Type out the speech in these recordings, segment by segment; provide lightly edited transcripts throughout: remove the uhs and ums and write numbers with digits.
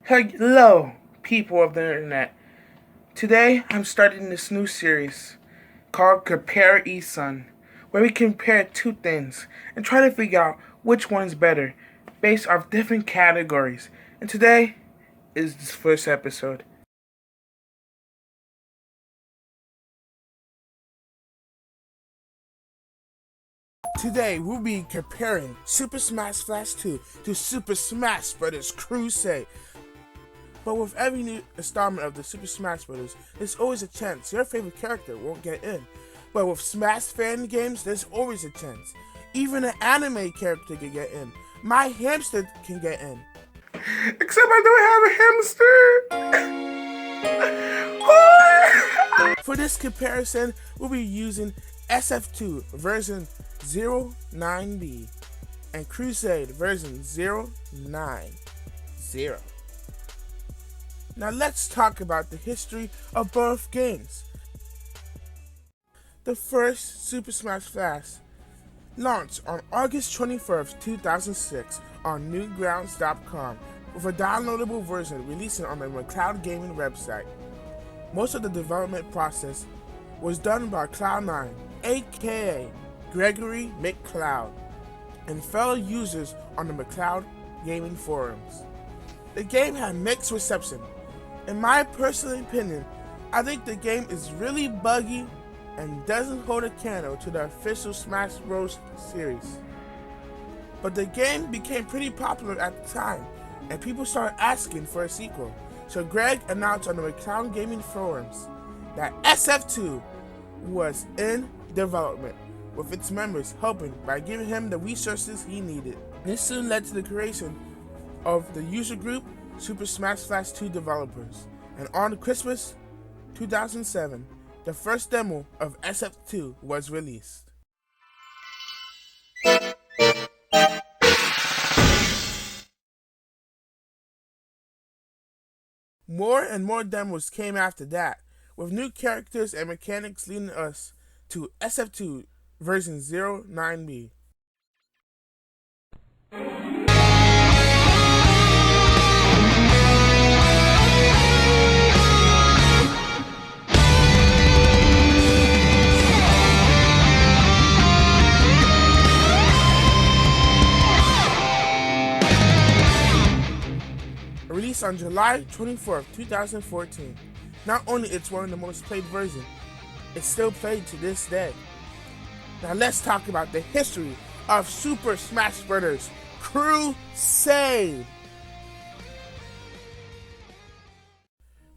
Hello, people of the internet. Today, I'm starting this new series called Compar E, where we compare two things and try to figure out which one's better based off different categories. And today is this first episode. Today, we'll be comparing Super Smash Bros 2 to Super Smash Bros Crusade. But with every new installment of the Super Smash Bros., there's always a chance your favorite character won't get in. But with Smash fan games, there's always a chance. Even an anime character can get in. My hamster can get in. Except I don't have a hamster! For this comparison, we'll be using SSF2 version 09B and Crusade version 090. Now let's talk about the history of both games. The first Super Smash Bros. Launched on August 21st, 2006 on Newgrounds.com with a downloadable version releasing on the McCloud Gaming website. Most of the development process was done by Cloud9, aka Gregory McCloud, and fellow users on the McCloud Gaming forums. The game had mixed reception. In my personal opinion, I think the game is really buggy and doesn't hold a candle to the official Smash Bros series. But the game became pretty popular at the time, and people started asking for a sequel. So Greg announced on the McCloud Gaming forums that SF2 was in development, with its members helping by giving him the resources he needed. This soon led to the creation of the user group Super Smash Bros 2 developers, and on Christmas 2007, the first demo of SF2 was released. More and more demos came after that, with new characters and mechanics leading us to SF2 version 09B. Released on July 24th, 2014. Not only it's one of the most played versions, it's still played to this day. Now let's talk about the history of Super Smash Bros. Crusade.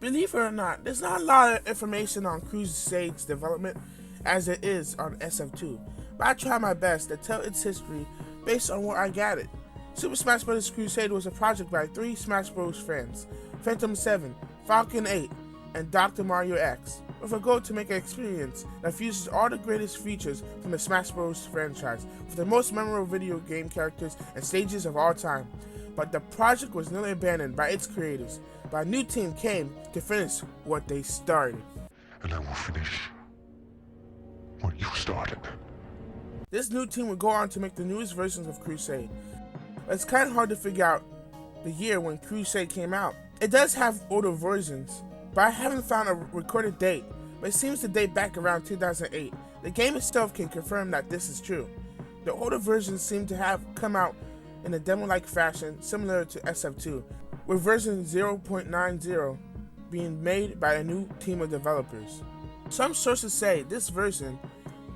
Believe it or not, there's not a lot of information on Crusade's development as it is on SF2, but I try my best to tell its history based on what I gathered. Super Smash Bros. Crusade was a project by three Smash Bros. Fans, Phantom 7, Falcon 8, and Dr. Mario X, with a goal to make an experience that fuses all the greatest features from the Smash Bros. Franchise with the most memorable video game characters and stages of all time. But the project was nearly abandoned by its creators, but a new team came to finish what they started. And I will finish what you started. This new team would go on to make the newest versions of Crusade. It's kind of hard to figure out the year when Crusade came out. It does have older versions, but I haven't found a recorded date, but it seems to date back around 2008. The game itself can confirm that this is true. The older versions seem to have come out in a demo-like fashion similar to SF2, with version 0.90 being made by a new team of developers. Some sources say this version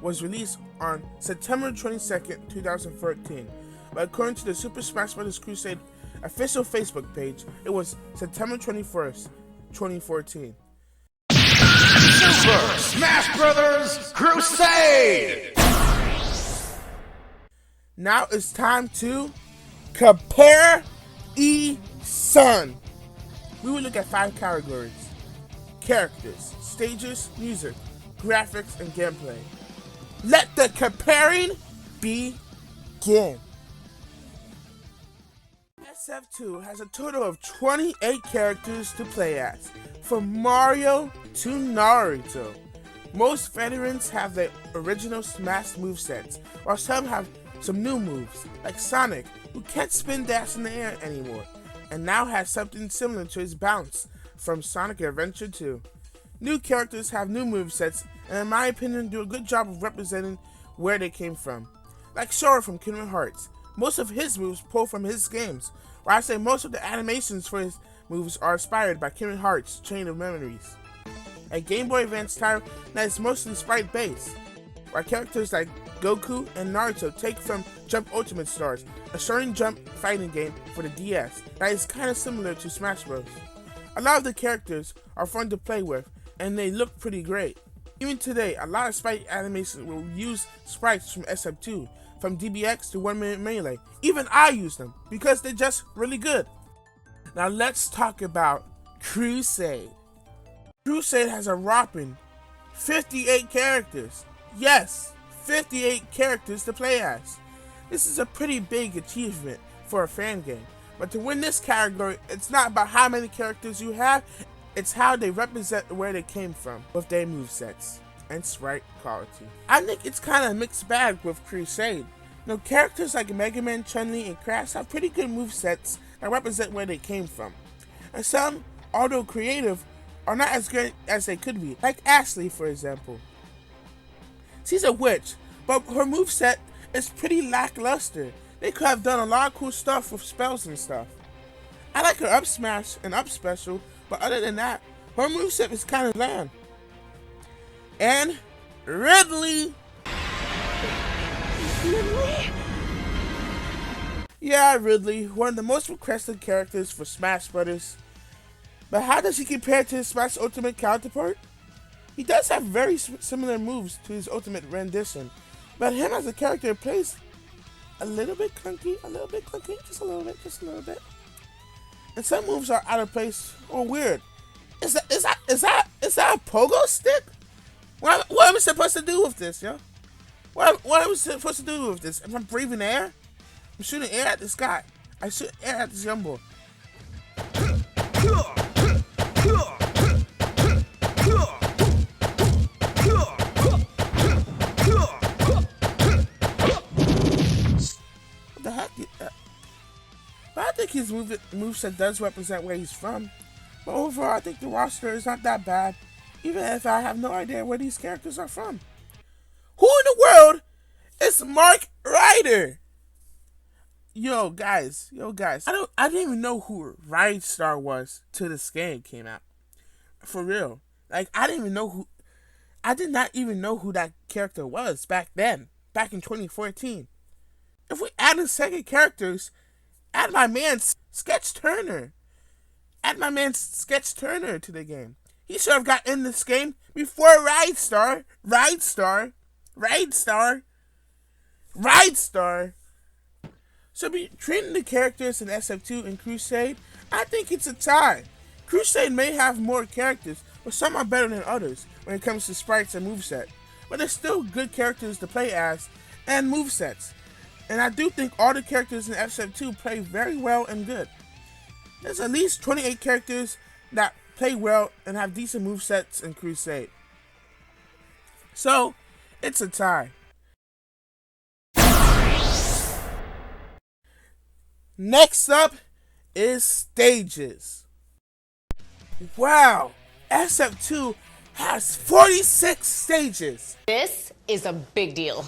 was released on September 22nd, 2013. But according to the Super Smash Bros. Crusade official Facebook page, it was September 21st, 2014. Super Smash Bros. Crusade! Now it's time to Compar E. We will look at 5 categories: characters, stages, music, graphics, and gameplay. Let the comparing begin. SF2 has a total of 28 characters to play as, from Mario to Naruto. Most veterans have the original Smash movesets, while some have some new moves, like Sonic, who can't spin dash in the air anymore. and now has something similar to his bounce from Sonic Adventure 2. New characters have new movesets, and in my opinion do a good job of representing where they came from. Like Sora from Kingdom Hearts, most of his moves pull from his games, where I say most of the animations for his moves are inspired by Kingdom Hearts Chain of Memories. A Game Boy Advance title that is mostly sprite-based, while characters like Goku and Naruto take from Jump Ultimate Stars, a shonen jump fighting game for the DS that is kinda similar to Smash Bros. A lot of the characters are fun to play with, and they look pretty great. Even today, a lot of sprite animations will use sprites from SF2, from DBX to 1 Minute Melee. Even I use them, because they're just really good. Now let's talk about Crusade. Crusade has a whopping 58 characters. Yes, 58 characters to play as. This is a pretty big achievement for a fan game. But to win this category, it's not about how many characters you have, it's how they represent where they came from with their movesets and sprite quality. I think it's kind of a mixed bag with Crusade. Characters like Mega Man, Chun-Li, and Crash have pretty good movesets that represent where they came from. And some, although creative, are not as good as they could be, like Ashley for example. She's a witch, but her moveset is pretty lackluster. They could have done a lot of cool stuff with spells and stuff. I like her up smash and up special, but other than that, her moveset is kind of bland. And Ridley. Yeah, Ridley, one of the most requested characters for Smash Bros. But how does he compare to his Smash Ultimate counterpart? He does have very similar moves to his Ultimate rendition, but him as a character plays a little bit clunky, just a little bit. And some moves are out of place or weird. Is that a pogo stick? What am I supposed to do with this, yo? What am I supposed to do with this? If I'm breathing air? I'm shooting air at this guy. I shoot air at this young boy. What the heck? But I think his moveset does represent where he's from. But overall, I think the roster is not that bad, even if I have no idea where these characters are from. Who in the world is Mark Ryder? Yo guys, I didn't even know who Ride Star was till this game came out. For real. Like, I did not even know who that character was back then, back in 2014. If we add in second characters, add my man Sketch Turner. Add my man Sketch Turner to the game. He should have got in this game before Ride Star. So between the characters in SF2 and Crusade, I think it's a tie. Crusade may have more characters, but some are better than others when it comes to sprites and moveset. But they're still good characters to play as and movesets. And I do think all the characters in SF2 play very well and good. There's at least 28 characters that play well and have decent movesets in Crusade. So, it's a tie. Next up is stages. Wow, SF2 has 46 stages. This is a big deal.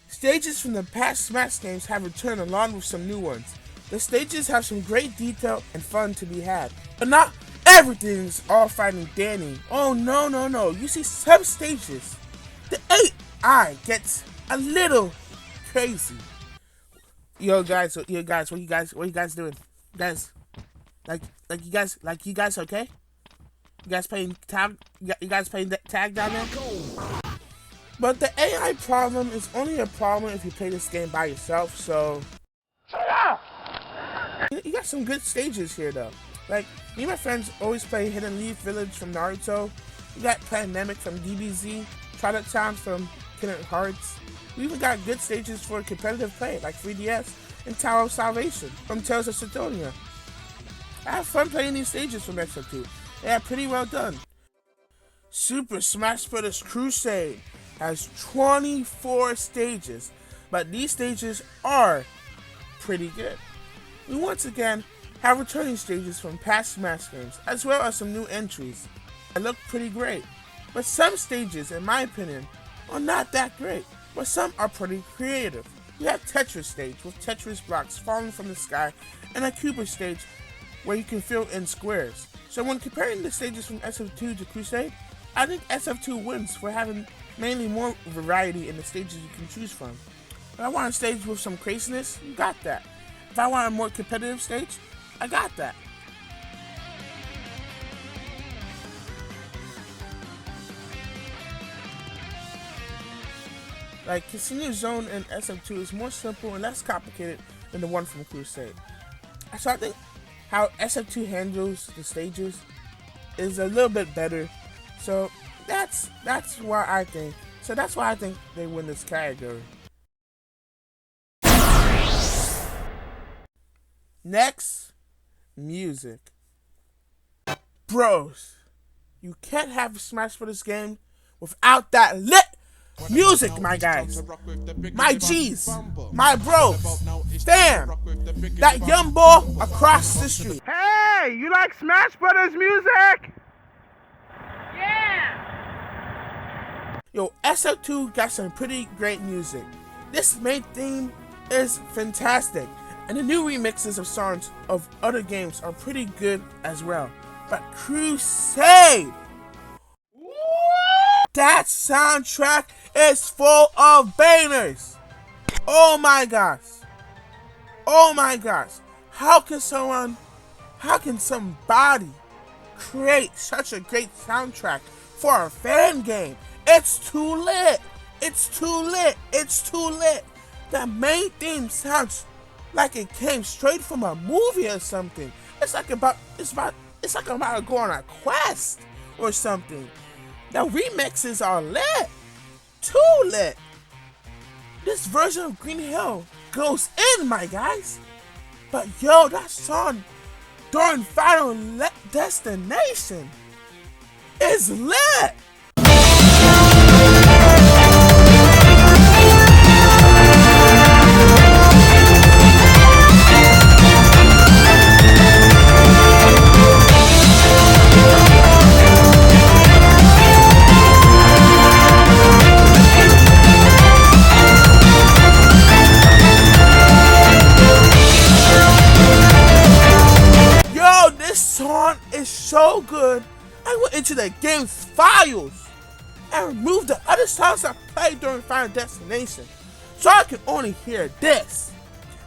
Stages from the past Smash games have returned along with some new ones. The stages have some great detail and fun to be had. But not everything's all fighting Danny. Oh no. You see some stages, the AI gets a little crazy. Yo guys, what you guys doing? Guys, you guys okay? You guys playing tag? You guys playing tag down there? But the AI problem is only a problem if you play this game by yourself. So shut up! You got some good stages here though. Like, me and my friends always play Hidden Leaf Village from Naruto. We got Pandemic from DBZ, Product Town from Kingdom Hearts. We even got good stages for competitive play, like 3DS and Tower of Salvation from Tales of Symphonia. I have fun playing these stages from SF2. They are pretty well done. Super Smash Bros Crusade has 24 stages, but these stages are pretty good. And once again, have returning stages from past Smash games, as well as some new entries that look pretty great. But some stages, in my opinion, are not that great, but some are pretty creative. You have Tetris stage with Tetris blocks falling from the sky, and a Cooper stage where you can fill in squares. So when comparing the stages from SF2 to Crusade, I think SF2 wins for having mainly more variety in the stages you can choose from. If I want a stage with some craziness, you got that. If I want a more competitive stage, I got that. Like, Casino Zone in SF2 is more simple and less complicated than the one from Crusade. So I think how SF2 handles the stages is a little bit better. So that's why I think. So that's why I think they win this category. Next, music. Bros, you can't have a Smash Bros game without that lit music, my guys, my G's, my bros. Damn, that young boy across the street. Hey, you like Smash Bros music? Yeah! Yo, SF2 got some pretty great music. This main theme is fantastic, and the new remixes of songs of other games are pretty good as well. But Crusade, that soundtrack is full of bangers. Oh my gosh. Oh my gosh. How can somebody create such a great soundtrack for a fan game? It's too lit. It's too lit. It's too lit. The main theme sounds like it came straight from a movie or something. It's like I'm about to go on a quest or something. The remixes are lit. Too lit. This version of Green Hill goes in, my guys. But yo, that song during Final Destination is lit. So good, I went into the game's files and removed the other songs I played during Final Destination, so I can only hear this.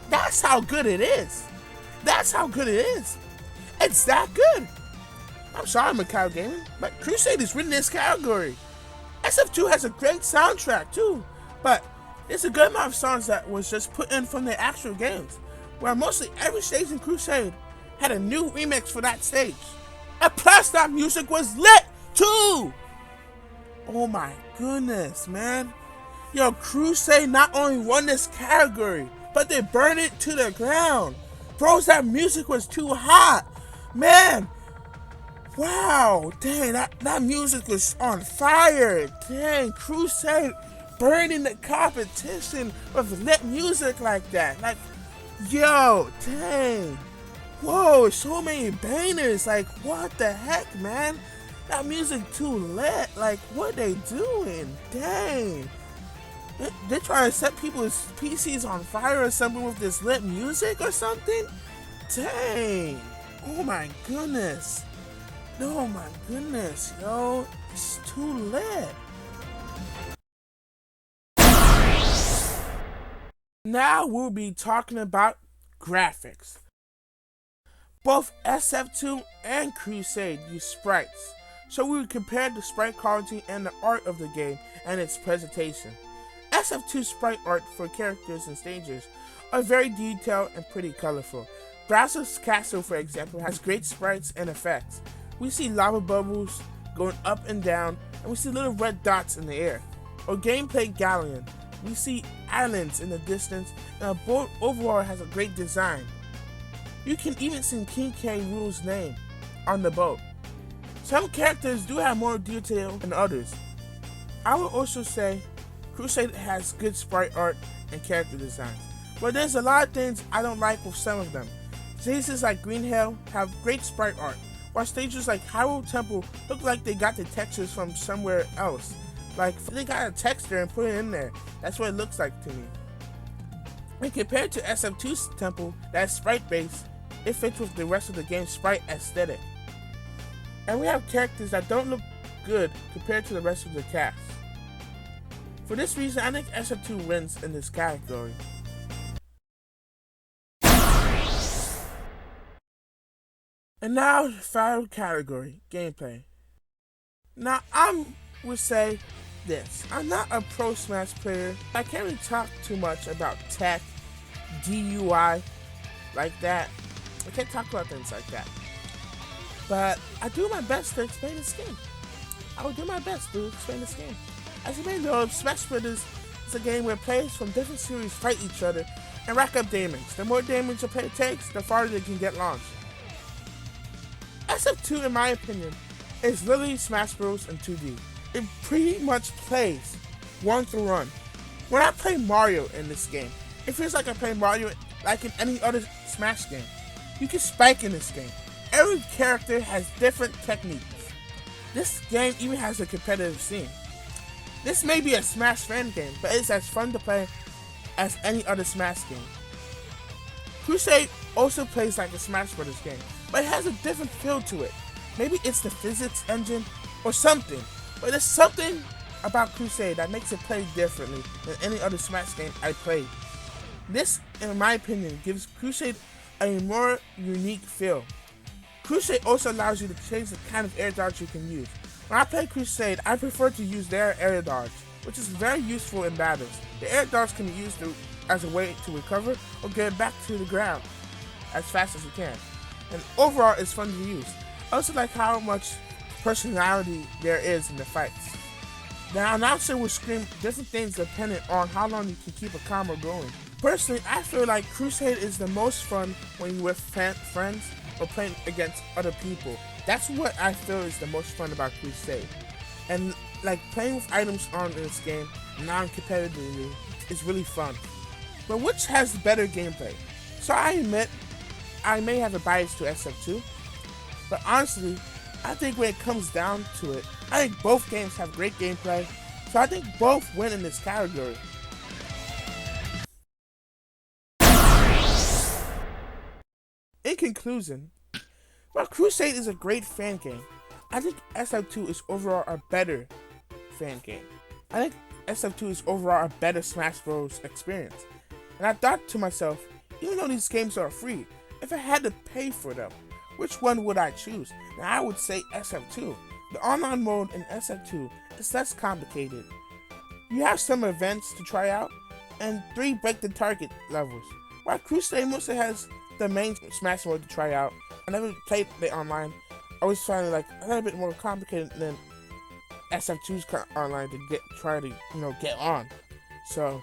That's how good it is. That's how good it is. It's that good. I'm sorry, Macau Gaming, but Crusade is winning this category. SF2 has a great soundtrack too, but it's a good amount of songs that was just put in from the actual games, where mostly every stage in Crusade had a new remix for that stage. And plus, that music was lit too. Oh my goodness, man. Yo, Crusade not only won this category, but they burned it to the ground. Bros, that music was too hot. Man. Wow. Dang, that music was on fire. Dang, Crusade burning the competition with lit music like that. Like, yo, dang. Whoa, so many bangers. Like, what the heck, man? That music too lit. Like, what they doing? Dang. They're trying to set people's PCs on fire or something with this lit music or something? Dang. Oh my goodness. Oh my goodness, yo. It's too lit. Now we'll be talking about graphics. Both SF2 and Crusade use sprites, so we will compare the sprite quality and the art of the game and its presentation. SF2 sprite art for characters and stages are very detailed and pretty colorful. Bowser's Castle, for example, has great sprites and effects. We see lava bubbles going up and down, and we see little red dots in the air. Or Gameplay Galleon, we see islands in the distance, and our board overall has a great design. You can even see King K. Rool's name on the boat. Some characters do have more detail than others. I would also say Crusade has good sprite art and character designs, but there's a lot of things I don't like with some of them. Stages like Green Hill have great sprite art, while stages like Hyrule Temple look like they got the textures from somewhere else. Like they got a texture and put it in there. That's what it looks like to me. And compared to SF2's Temple, that's sprite based, it fits with the rest of the game's sprite aesthetic. And we have characters that don't look good compared to the rest of the cast. For this reason, I think SF2 wins in this category. And now, the final category, gameplay. Now, I would say this. I'm not a pro Smash player. I can't really talk too much about tech, DUI, like that. I can't talk about things like that. But I do my best to explain this game. I will do my best to explain this game. As you may know, Smash Bros is a game where players from different series fight each other and rack up damage. The more damage a player takes, the farther they can get launched. SF2, in my opinion, is literally Smash Bros in 2D. It pretty much plays one through one. When I play Mario in this game, it feels like I play Mario like in any other Smash game. You can spike in this game. Every character has different techniques. This game even has a competitive scene. This may be a Smash fan game, but it's as fun to play as any other Smash game. Crusade also plays like a Smash Bros game, but it has a different feel to it. Maybe it's the physics engine or something, but there's something about Crusade that makes it play differently than any other Smash game I played. This, in my opinion, gives Crusade a more unique feel. Crusade also allows you to change the kind of air dodge you can use. When I play Crusade, I prefer to use their air dodge, which is very useful in battles. The air dodge can be used as a way to recover or get back to the ground as fast as you can. And overall, it's fun to use. I also like how much personality there is in the fights. The announcer will scream different things depending on how long you can keep a combo going. Personally, I feel like Crusade is the most fun when you're with friends or playing against other people. That's what I feel is the most fun about Crusade. And like playing with items on this game, non-competitively, is really fun. But which has better gameplay? So I admit, I may have a bias to SF2, but honestly, I think when it comes down to it, I think both games have great gameplay, so I think both win in this category. In conclusion, while Crusade is a great fan game, I think SF2 is overall a better fan game. I think SF2 is overall a better Smash Bros experience. And I thought to myself, even though these games are free, if I had to pay for them, which one would I choose? And I would say SF2. The online mode in SF2 is less complicated. You have some events to try out, and 3 break the target levels. While Crusade mostly has the main Smash mode to try out. I never played the online. I always find it like a little bit more complicated than SF2's online to try to get on. So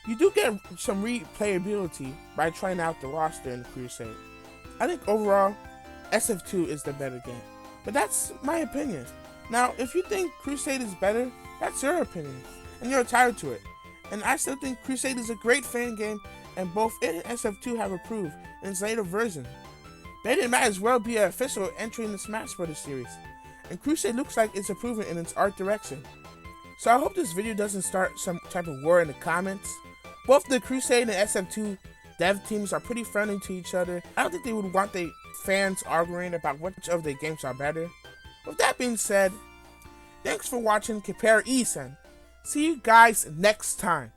you do get some replayability by trying out the roster in the Crusade. I think overall, SF2 is the better game. But that's my opinion. Now, if you think Crusade is better, that's your opinion, and you're entitled to it. And I still think Crusade is a great fan game, and both it and SF2 have improved in its later version. They might as well be an official entry in the Smash Bros series, and Crusade looks like it's improving in its art direction. So I hope this video doesn't start some type of war in the comments. Both the Crusade and SF2 dev teams are pretty friendly to each other. I don't think they would want their fans arguing about which of their games are better. With that being said, thanks for watching Compar E. See you guys next time.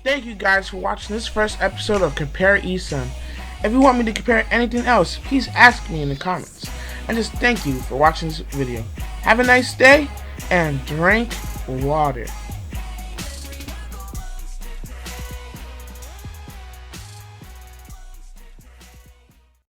Thank you guys for watching this first episode of Compar E. If you want me to compare anything else, please ask me in the comments. And just thank you for watching this video. Have a nice day and drink water.